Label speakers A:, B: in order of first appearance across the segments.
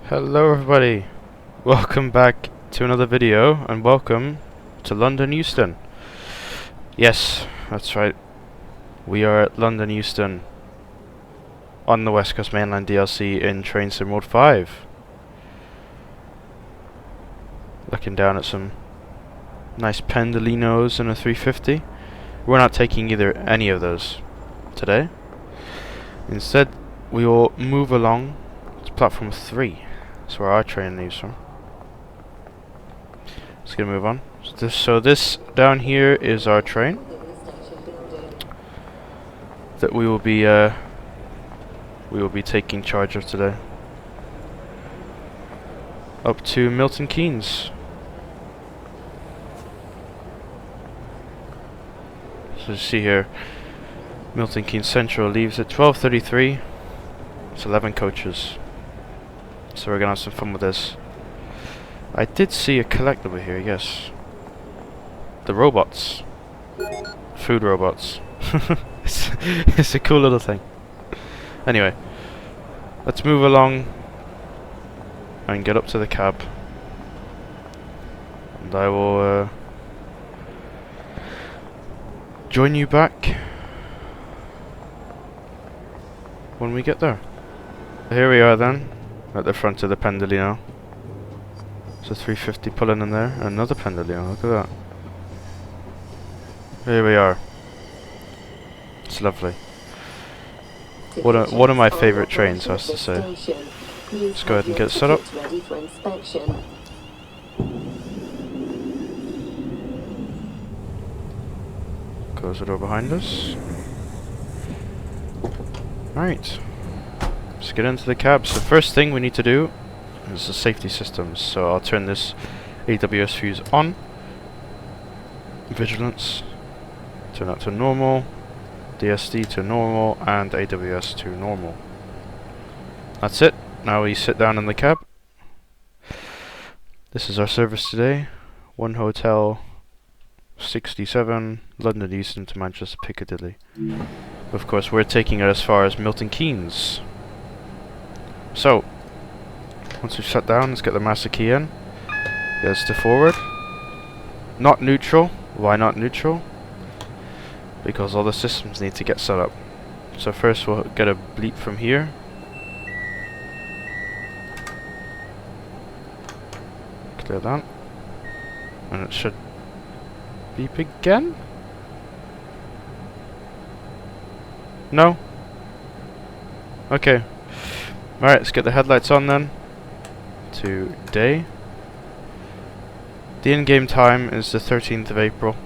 A: Hello everybody, welcome back to another video and welcome to London Euston. Yes, that's right, we are at London Euston on the West Coast Mainline DLC in Train Sim Mode 5. Looking down at some nice Pendolinos and a 350. We're not taking any of those today. Instead we will move along to platform 3. That's where our train leaves from. Just gonna move on. So this down here is our train that we will be taking charge of today. Up to Milton Keynes. So you see here, Milton Keynes Central leaves at 12:33. It's 11 coaches. So we're gonna have some fun with this. I did see a collectible here, yes. The robots. Food robots. it's a cool little thing. Anyway, let's move along and get up to the cab. And I will join you back when we get there. Here we are then, at the front of the Pendolino. So 350 pulling in there, and another Pendolino, look at that. Here we are. It's lovely. One of my favourite trains, I have to say. Let's go ahead and get it set up. Close the door behind us. Alright. Let's get into the cab. So first thing we need to do is the safety systems. So I'll turn this AWS fuse on. Vigilance. Turn that to normal. DSD to normal. And AWS to normal. That's it. Now we sit down in the cab. This is our service today. 1 Hotel 67 London Euston to Manchester Piccadilly. Of course we're taking it as far as Milton Keynes. So, once we've sat down, let's get the master key in. Get us to forward. Not neutral. Why not neutral? Because all the systems need to get set up. So first we'll get a bleep from here. Clear that. And it should beep again? No? Okay. Alright, let's get the headlights on then. To day. The in-game time is the 13th of April.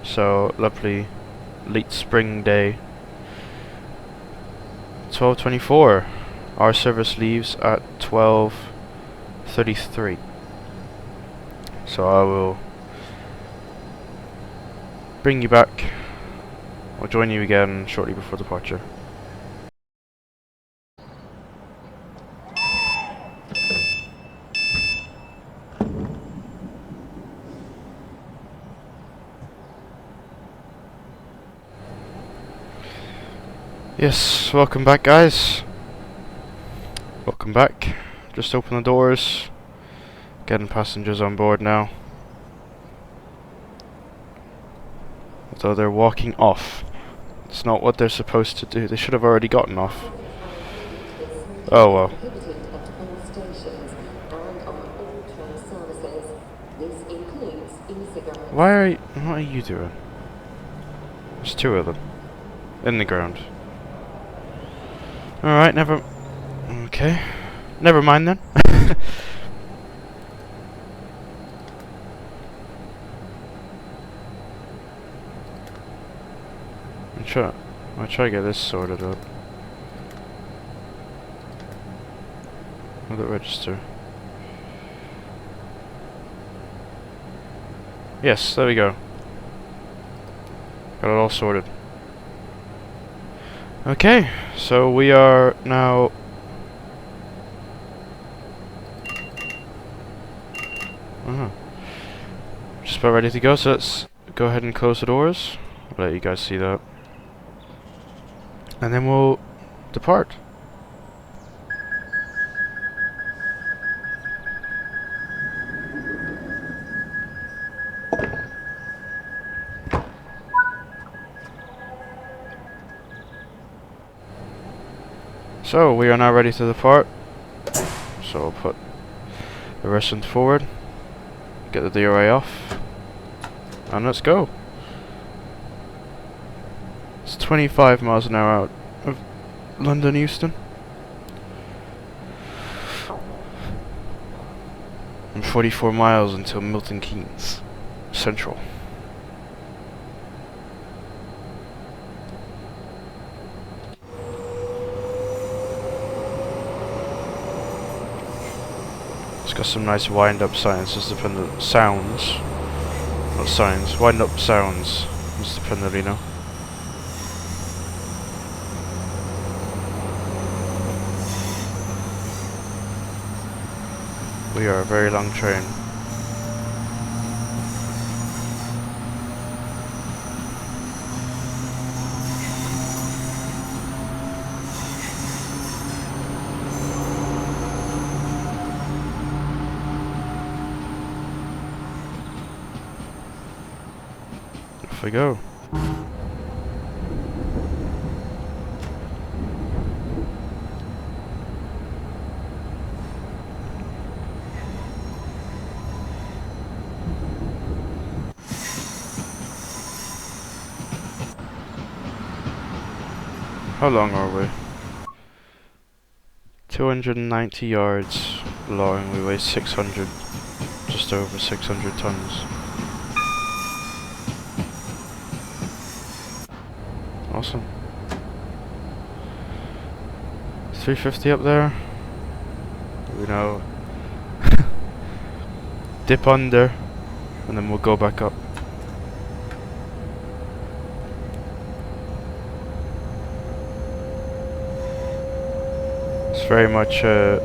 A: So, lovely late spring day. 12:24. Our service leaves at 12:33. So I will bring you back. I'll join you again shortly before departure. Yes, welcome back guys. Welcome back. Just open the doors. Getting passengers on board now. Although they're walking off. It's not what they're supposed to do. They should have already gotten off. Oh well. What are you doing? There's 2 of them. In the ground. Alright, okay. Never mind then. I'll try to get this sorted out. With the register. Yes, there we go. Got it all sorted. Okay, so we are now just about ready to go, so let's go ahead and close the doors. I'll let you guys see that. And then we'll depart. So we are now ready to depart. So I'll put the restaurant forward, get the DRA off, and let's go. It's 25 miles an hour out of London Euston. And 44 miles until Milton Keynes Central. It's got some nice wind-up signs, Mr. sounds. Not signs, wind-up sounds, Mr. Pendolino. We are a very long train. Off we go. How long are we? 290 yards long. We weigh 600, just over 600 tons. Awesome. 350 up there. We know. Dip under, and then we'll go back up. It's very much a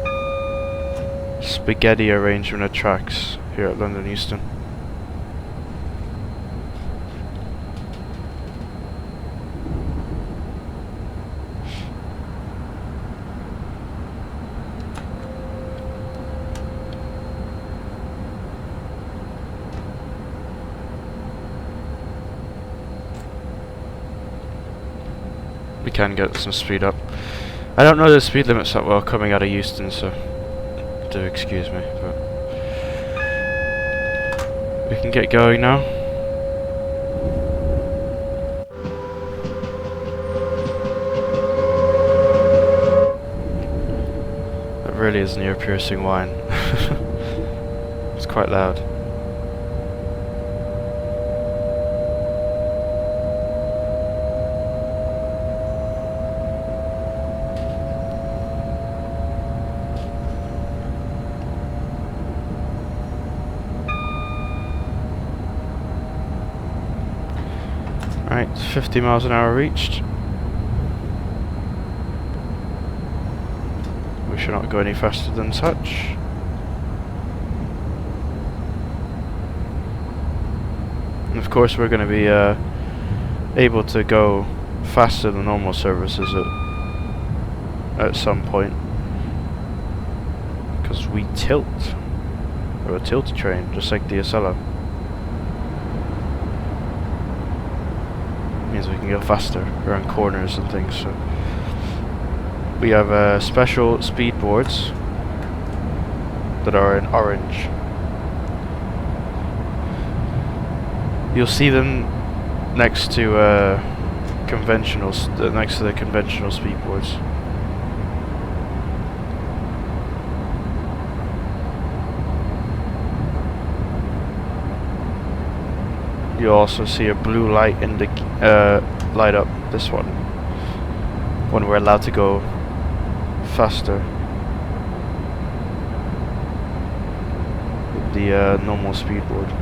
A: spaghetti arrangement of tracks here at London Euston. We can get some speed up. I don't know the speed limits that well coming out of Euston, so do excuse me, but we can get going now. That really is an ear-piercing whine. It's quite loud. Right, 50 miles an hour reached. We should not go any faster than such. And of course we're going to be able to go faster than normal services at some point. Because we tilt. We're a tilt train, just like the Acela. Means we can go faster around corners and things. So we have special speed boards that are in orange. You'll see them next to next to the conventional speed boards. You'll also see a blue light light up this one when we're allowed to go faster with the normal speed board.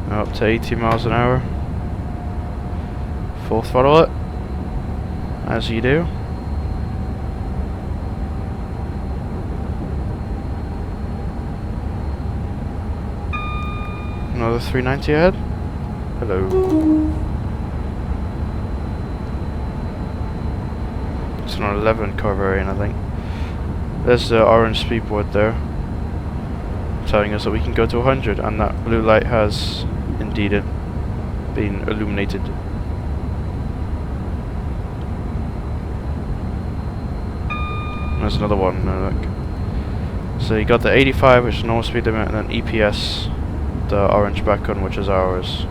A: Up to 80 miles an hour. Full throttle it, as you do. Another 390 ahead. Hello. It's an 11 car variant, I think. There's the orange speedboard there, telling us that we can go to 100, and that blue light has indeed been illuminated. There's another one, look. So you got the 85, which is normal speed limit, and then EPS, the orange background, which is ours,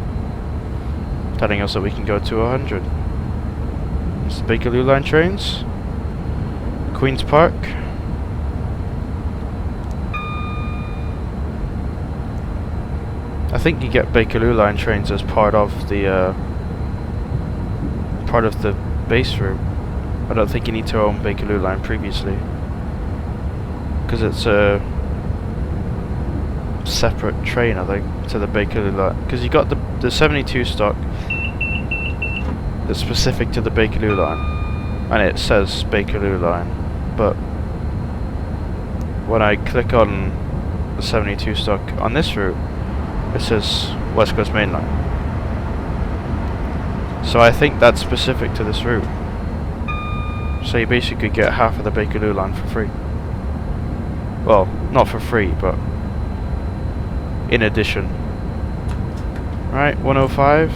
A: telling us that we can go to 100. It's the Bakerloo line trains. Queen's Park. I think you get Bakerloo line trains as part of the base route. I don't think you need to own Bakerloo line previously, because it's a separate train, I think, to the Bakerloo line. Because you got the 72 stock that's specific to the Bakerloo line, and it says Bakerloo line, but when I click on the 72 stock on this route, it says West Coast Mainline. So I think that's specific to this route. So you basically get half of the Bakerloo line for free. Well, not for free, but in addition. Right, 105.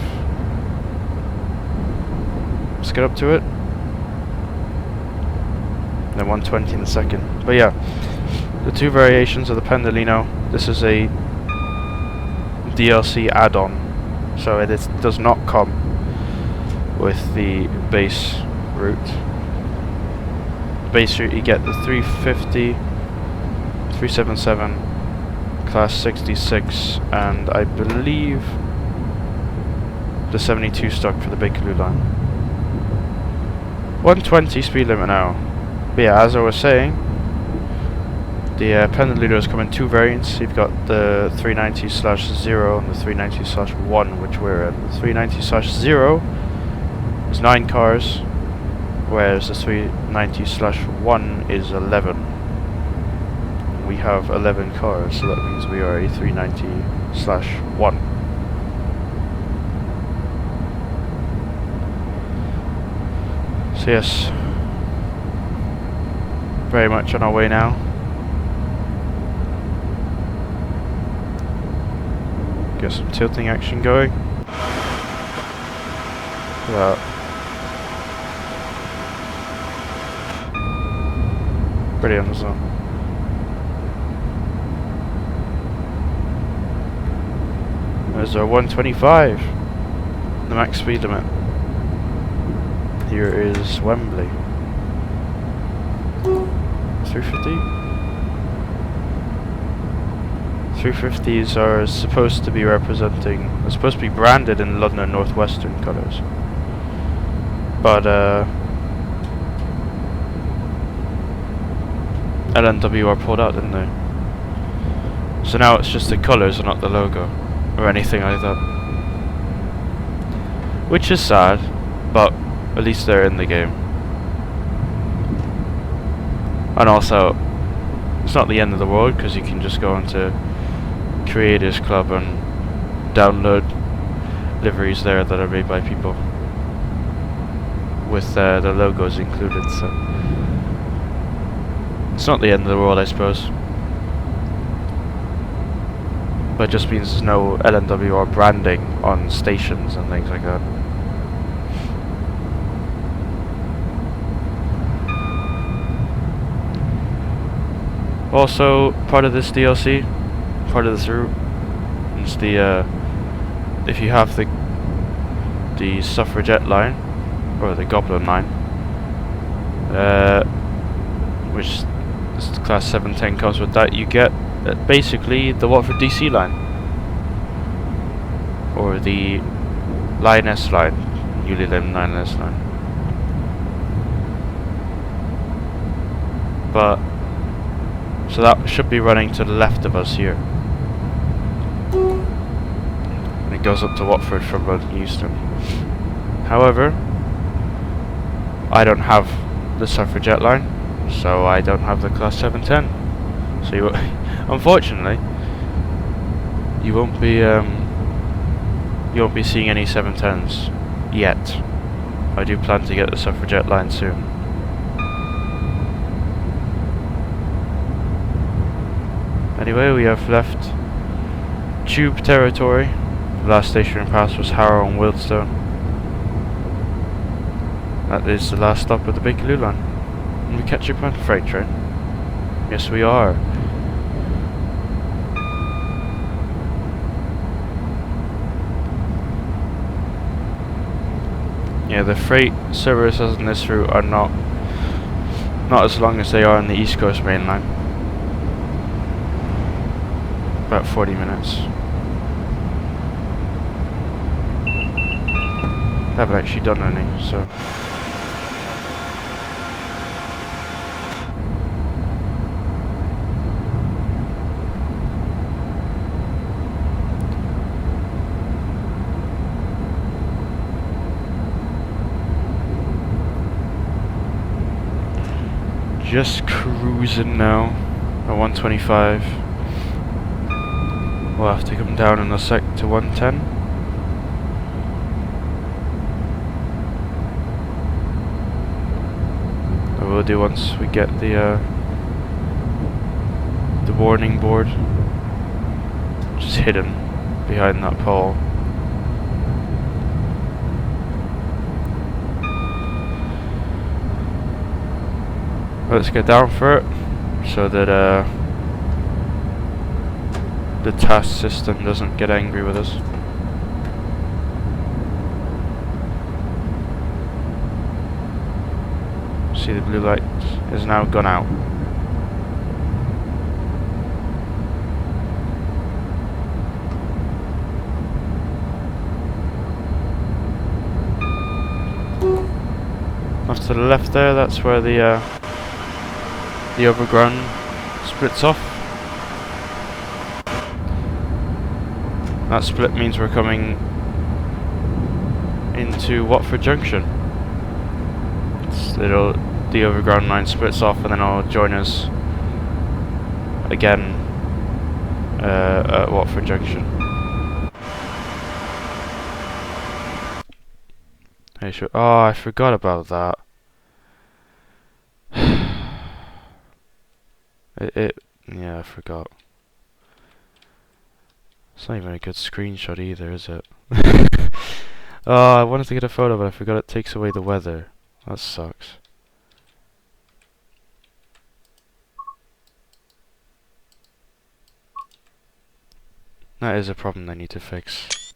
A: Let's get up to it. Then 120 in the second. But yeah, the two variations of the Pendolino. This is a DLC add-on, so it does not come with the base route. Base route, you get the 350, 377, class 66, and I believe the 72 stock for the Bakerloo line. 120 speed limit now. But yeah, as I was saying, the Pendolinos come in two variants. You've got the 390/0 and the 390/1, which we're in. The 390/0 is 9 cars, whereas the 390/1 is 11. We have 11 cars, so that means we are a 390/1. So yes, very much on our way now. Get some tilting action going. Look at that. Brilliant as well. There's our 125, the max speed limit. Here is Wembley. 350? 350s are supposed to be they're supposed to be branded in London Northwestern colours. But LNWR pulled out, didn't they? So now it's just the colours and not the logo or anything like that. Which is sad, but at least they're in the game. And also, it's not the end of the world, because you can just go onto Creators Club and download liveries there that are made by people with the logos included, so it's not the end of the world, I suppose. But it just means there's no LNWR branding on stations and things like that. Also, part of this DLC, part of this route, is the if you have the Suffragette line or the Goblin line, which is class 710 comes with that, you get basically the Watford DC line or the Lioness line, Newly Lim Lioness line. But so that should be running to the left of us here. And it goes up to Watford from London Euston. However, I don't have the Suffragette line, so I don't have the class 710. So you unfortunately, you won't be seeing any 710s yet. I do plan to get the Suffragette line soon. Anyway, we have left Tube territory. The last station we passed was Harrow and Wealdstone. That is the last stop of the Bakerloo line. And we catch up on the freight train. Yes, we are. Yeah, the freight services on this route are not as long as they are on the East Coast main line. About 40 minutes. Haven't actually done any, so. Just cruising now at 125. We'll have to come down in a sec to 110. I will do once we get the warning board, which is hidden behind that pole. Let's get down for it, so that the task system doesn't get angry with us. See, the blue light is now gone out. Off to the left there, that's where the overground splits off. That split means we're coming into Watford Junction. The overground line splits off and then it'll join us again at Watford Junction. Hey, sure. Oh, I forgot about that. Yeah, I forgot. It's not even a good screenshot either, is it? Oh, I wanted to get a photo, but I forgot it takes away the weather. That sucks. That is a problem they need to fix.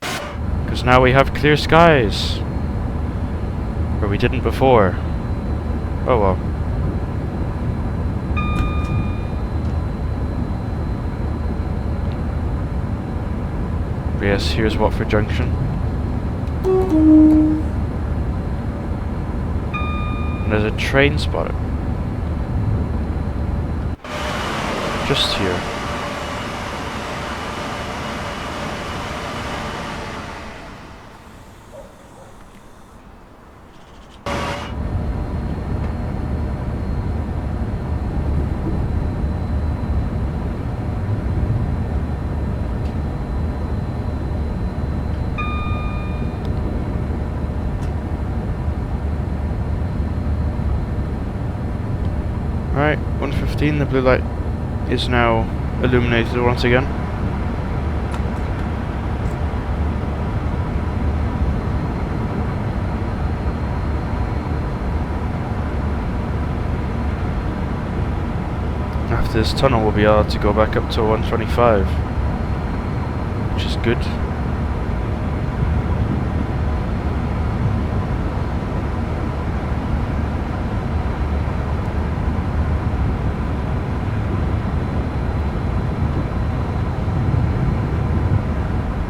A: Because now we have clear skies! Where we didn't before. Oh well. But yes, here's Watford Junction. And there's a train spotted. Just here. Right, 1:15, the blue light is now illuminated once again. After this tunnel we'll be able to go back up to 125, which is good.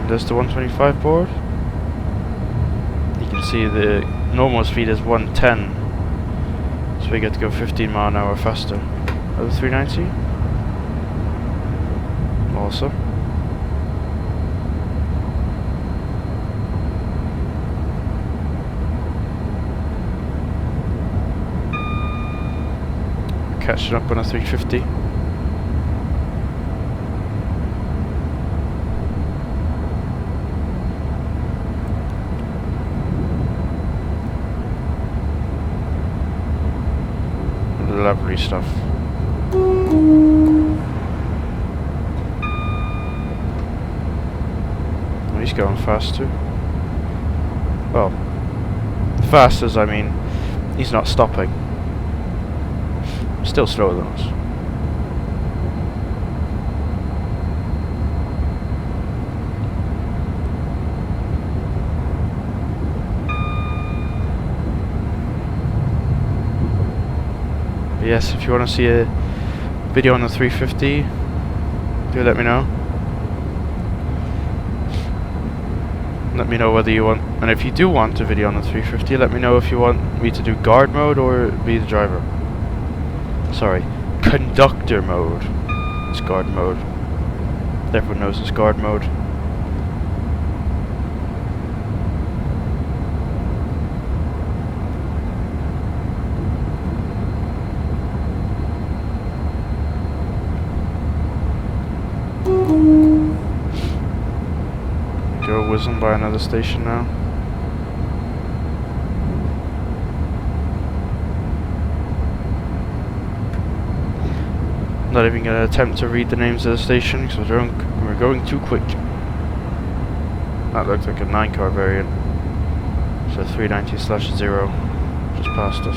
A: There's the 125 board. You can see the normal speed is 110, so we get to go 15 mile an hour faster. Over 390. Awesome. Catching up on a 350. Lovely stuff. going faster. Well, fast as I mean, he's not stopping. Still slower than us. But yes, if you want to see a video on the 350, do let me know. Let me know whether you want, and if you do want a video on the 350, let me know if you want me to do guard mode or be the driver. Sorry, conductor mode. It's guard mode. Everyone knows it's guard mode. Go whizzing by another station now. Not even gonna attempt to read the names of the station because we're going too quick. That looks like a 9-car variant. So 390/0 just passed us.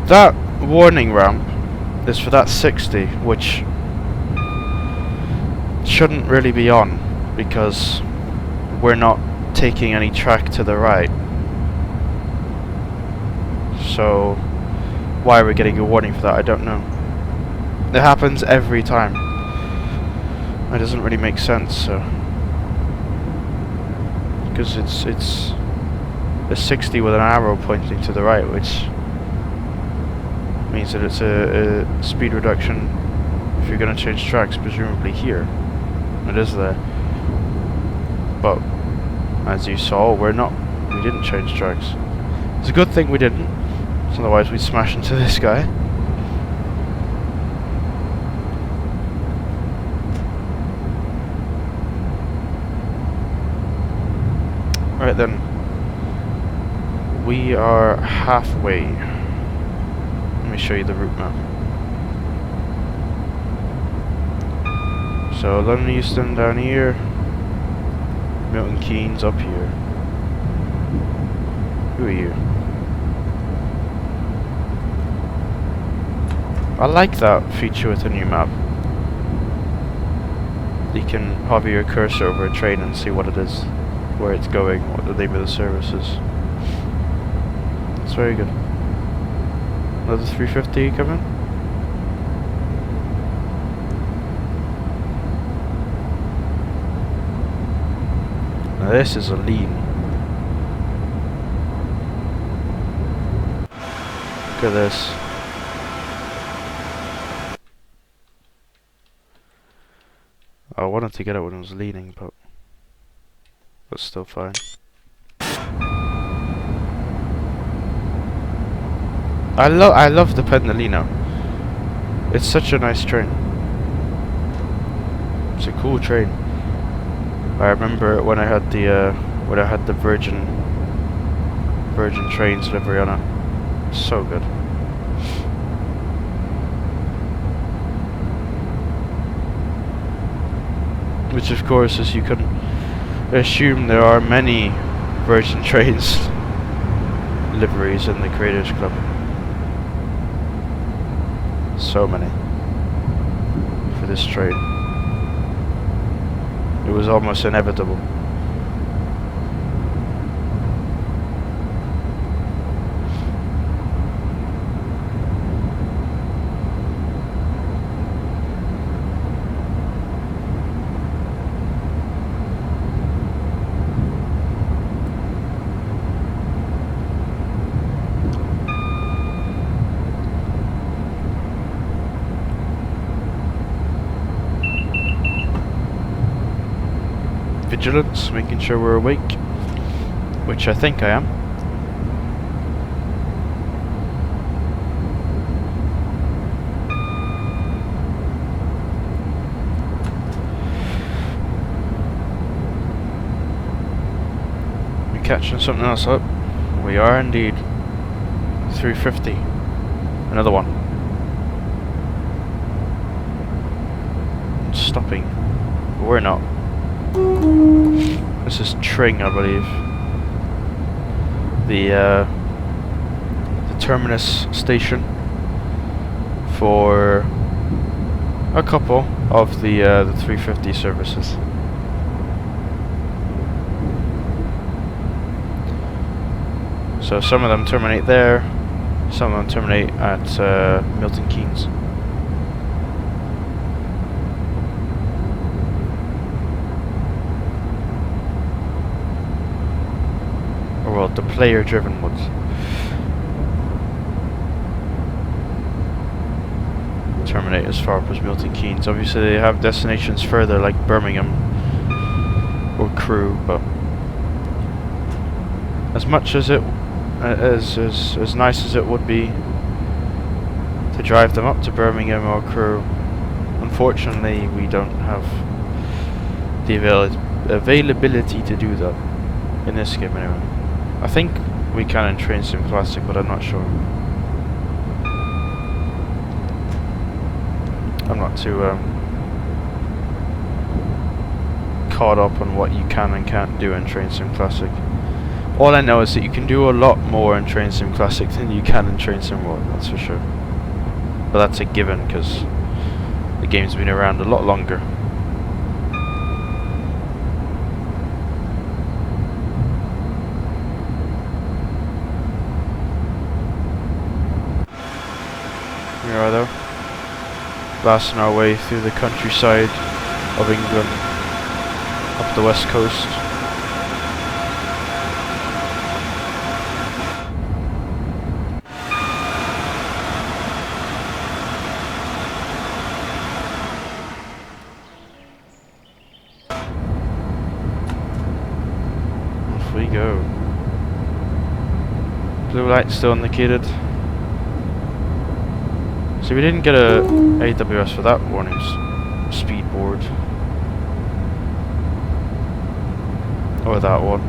A: That warning ramp is for that 60, which shouldn't really be on because we're not taking any track to the right. So why are we getting a warning for that? I don't know. It happens every time. It doesn't really make sense. So because it's a 60 with an arrow pointing to the right, which means that it's a speed reduction if you're going to change tracks, presumably here. It is there. But as you saw, we didn't change tracks. It's a good thing we didn't, otherwise we'd smash into this guy. Right then. We are halfway. Let me show you the route map. So London Euston down here, Milton Keynes up here. Who are you? I like that feature with the new map. You can hover your cursor over a train and see what it is, where it's going, what the name of the service is. It's very good. Another 350 coming. Now this is a lean. Look at this. I wanted to get it when I was leaning, but still fine. I love the Pendolino. It's such a nice train. It's a cool train. I remember when I had the Virgin Trains livery on it. So good. Which of course, as you can assume, there are many Virgin Trains liveries in the Creators Club. So many for this train. It was almost inevitable. Vigilance, making sure we're awake, which I think I am. catching something else up. We are indeed. 350. Another one. Stopping. We're not. This is Tring, I believe. The terminus station for a couple of the 350 services. So some of them terminate there, some of them terminate at Milton Keynes. Or well, the player-driven ones. Terminate as far up as Milton Keynes. Obviously they have destinations further like Birmingham or Crewe, but as much as it as nice as it would be to drive them up to Birmingham or Crewe, unfortunately we don't have the availability to do that in this game anyway. I think we can in Train Sim Classic, but I'm not sure. I'm not too caught up on what you can and can't do in Train Sim Classic. All I know is that you can do a lot more in Train Sim Classic than you can in Train Sim World, that's for sure. But that's a given, because the game's been around a lot longer. Here we are though, blasting our way through the countryside of England, up the west coast. Off we go. Blue light still indicated. So we didn't get a AWS for that warning speed board. Or that one.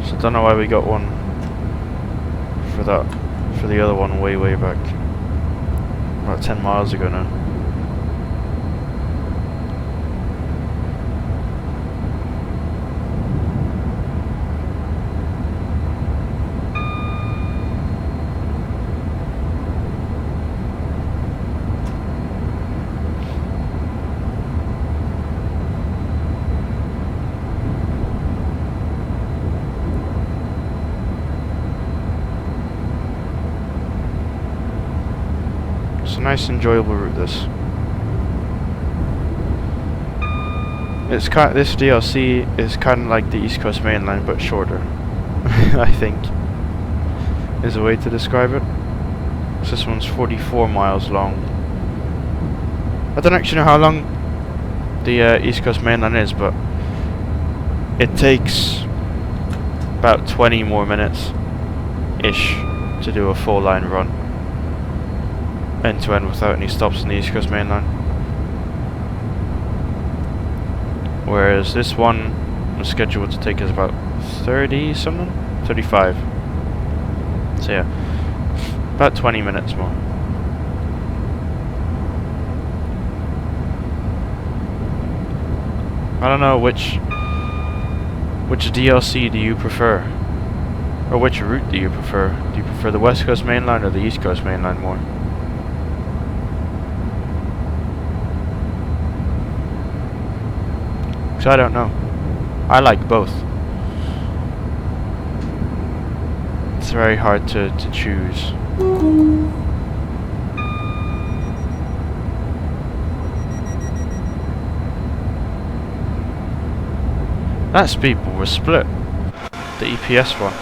A: So I don't know why we got one for that, for the other one way back. About 10 miles ago now. It's a nice, enjoyable route. This DLC is kind of like the East Coast Mainline, but shorter. I think is a way to describe it. So this one's 44 miles long. I don't actually know how long the East Coast Mainline is, but it takes about 20 more minutes ish to do a full line run, end to end, without any stops on the East Coast Main Line. Whereas this one was scheduled to take us about 30 something? 35. So yeah, about 20 minutes more. I don't know which DLC do you prefer? Or which route do you prefer? Do you prefer the West Coast Main Line or the East Coast Main Line more? I don't know. I like both. It's very hard to choose. That speedboard was split. The EPS one.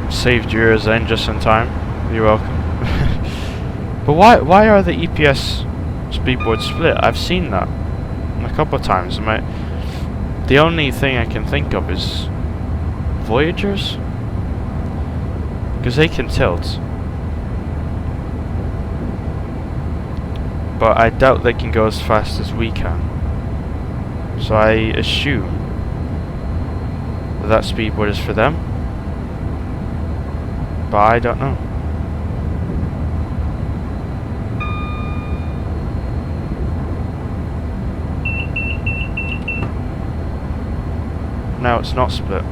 A: Saved yours then just in time. You're welcome. But why are the EPS speedboards split? I've seen that a couple of times. The only thing I can think of is Voyagers, because they can tilt. but I doubt they can go as fast as we can. So I assume that speedboat is for them, but I don't know. Now it's not split.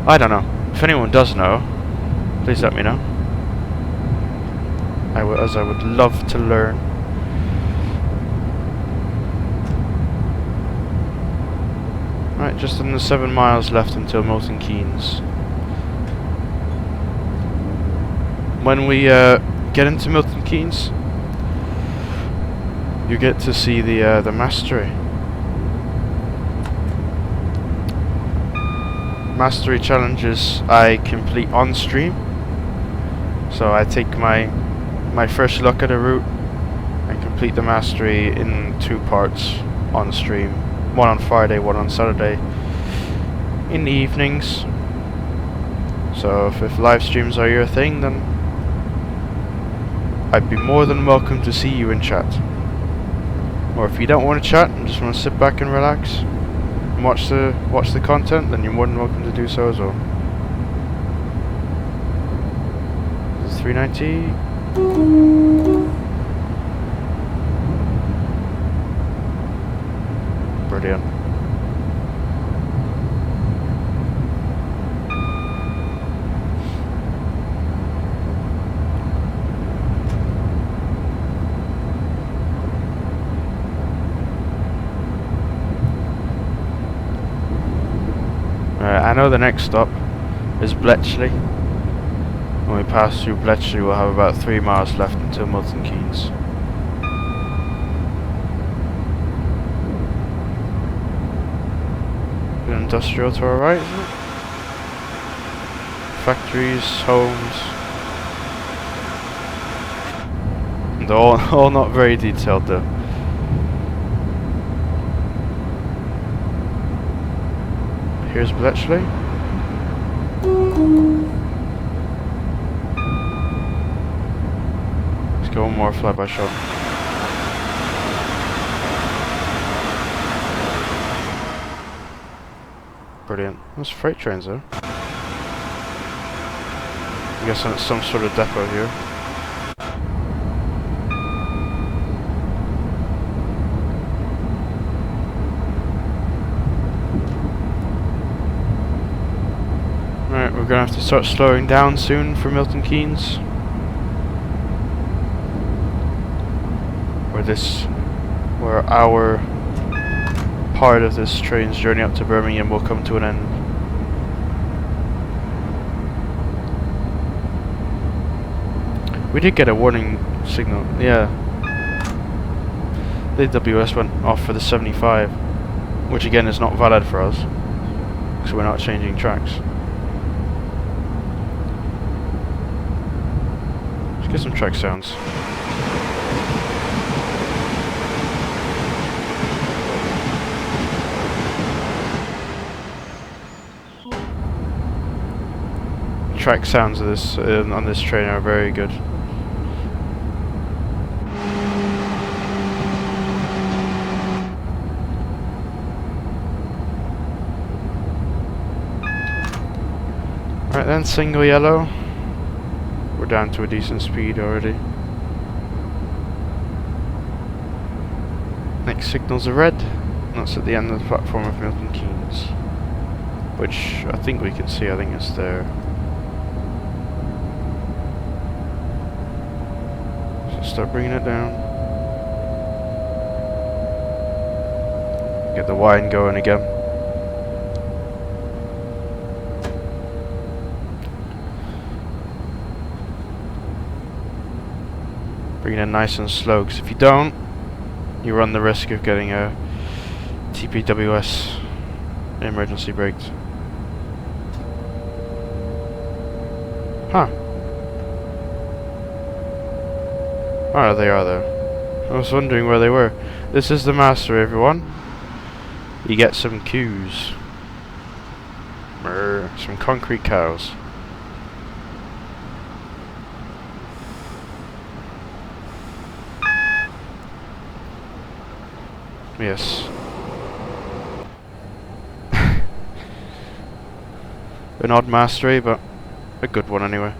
A: I don't know. If anyone does know, please let me know. As I would love to learn. Right, just under 7 miles left until Milton Keynes. When we get into Milton Keynes, you get to see the mastery. Mastery challenges I complete on stream. So I take my first look at a route and complete the mastery in 2 parts on stream. One on Friday, one on Saturday in the evenings. So if live streams are your thing, then I'd be more than welcome to see you in chat. Or if you don't want to chat and just want to sit back and relax and watch the content, then you're more than welcome to do so as well. This is 390. Brilliant. I know the next stop is Bletchley. When we pass through Bletchley, we'll have about 3 miles left until Milton Keynes. An industrial to our right, isn't it? Factories, homes. And they're all not very detailed though. Here's Bletchley. Let's go one more fly-by shot. Brilliant. There's freight trains though. I'm guessing it's some sort of depot here. Right, we're gonna have to start slowing down soon for Milton Keynes. Where our part of this train's journey up to Birmingham will come to an end. We did get a warning signal, yeah. The WS went off for the 75, which again is not valid for us, because we're not changing tracks. Let's get some track sounds. Track sounds of this on this train are very good. Right then, single yellow. We're down to a decent speed already. Next signal's a red. That's at the end of the platform of Milton Keynes, which I think we can see. I think it's there. Start bringing it down. Get the wine going again. Bring it in nice and slow, because if you don't, you run the risk of getting a TPWS emergency braked. Huh. Oh, they are there. I was wondering where they were. This is the master, everyone. You get some cows. Some concrete cows. Yes. An odd mastery, but a good one anyway.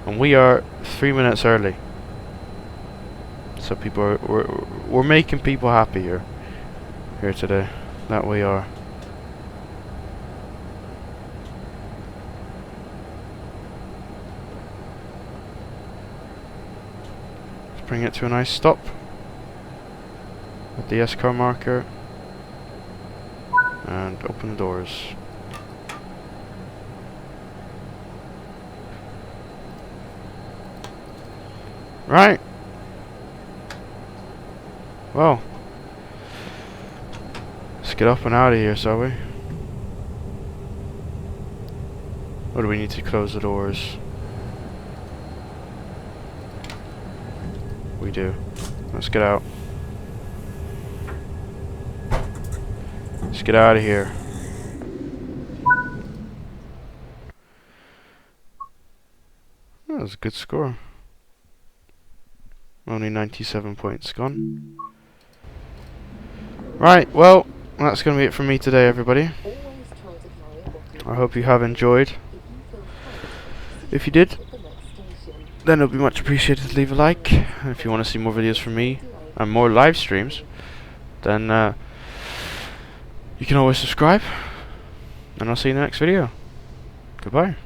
A: And we are 3 minutes early. So people are, we're making people happy here today. That we are. Let's bring it to a nice stop at the S-car marker and open the doors. Right. Well, let's get up and out of here, shall we? Or do we need to close the doors? We do. Let's get out. Let's get out of here. That was a good score. Only 97 points gone. Right, well, that's going to be it from me today, everybody. I hope you have enjoyed. If you did, then it would be much appreciated to leave a like. And if you want to see more videos from me and more live streams, then you can always subscribe. And I'll see you in the next video. Goodbye.